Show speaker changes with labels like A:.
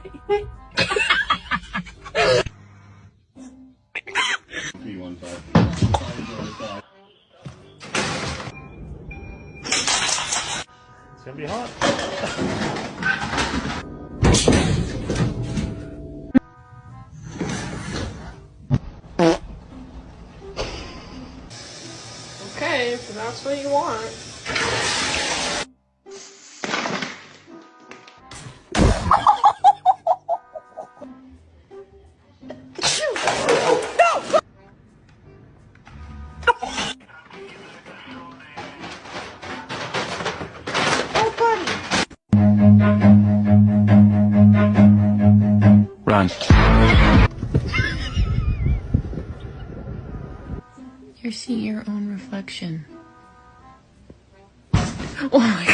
A: It's gonna be hot.
B: Okay, if that's what you want.
C: Run. You see your own reflection. Oh my God.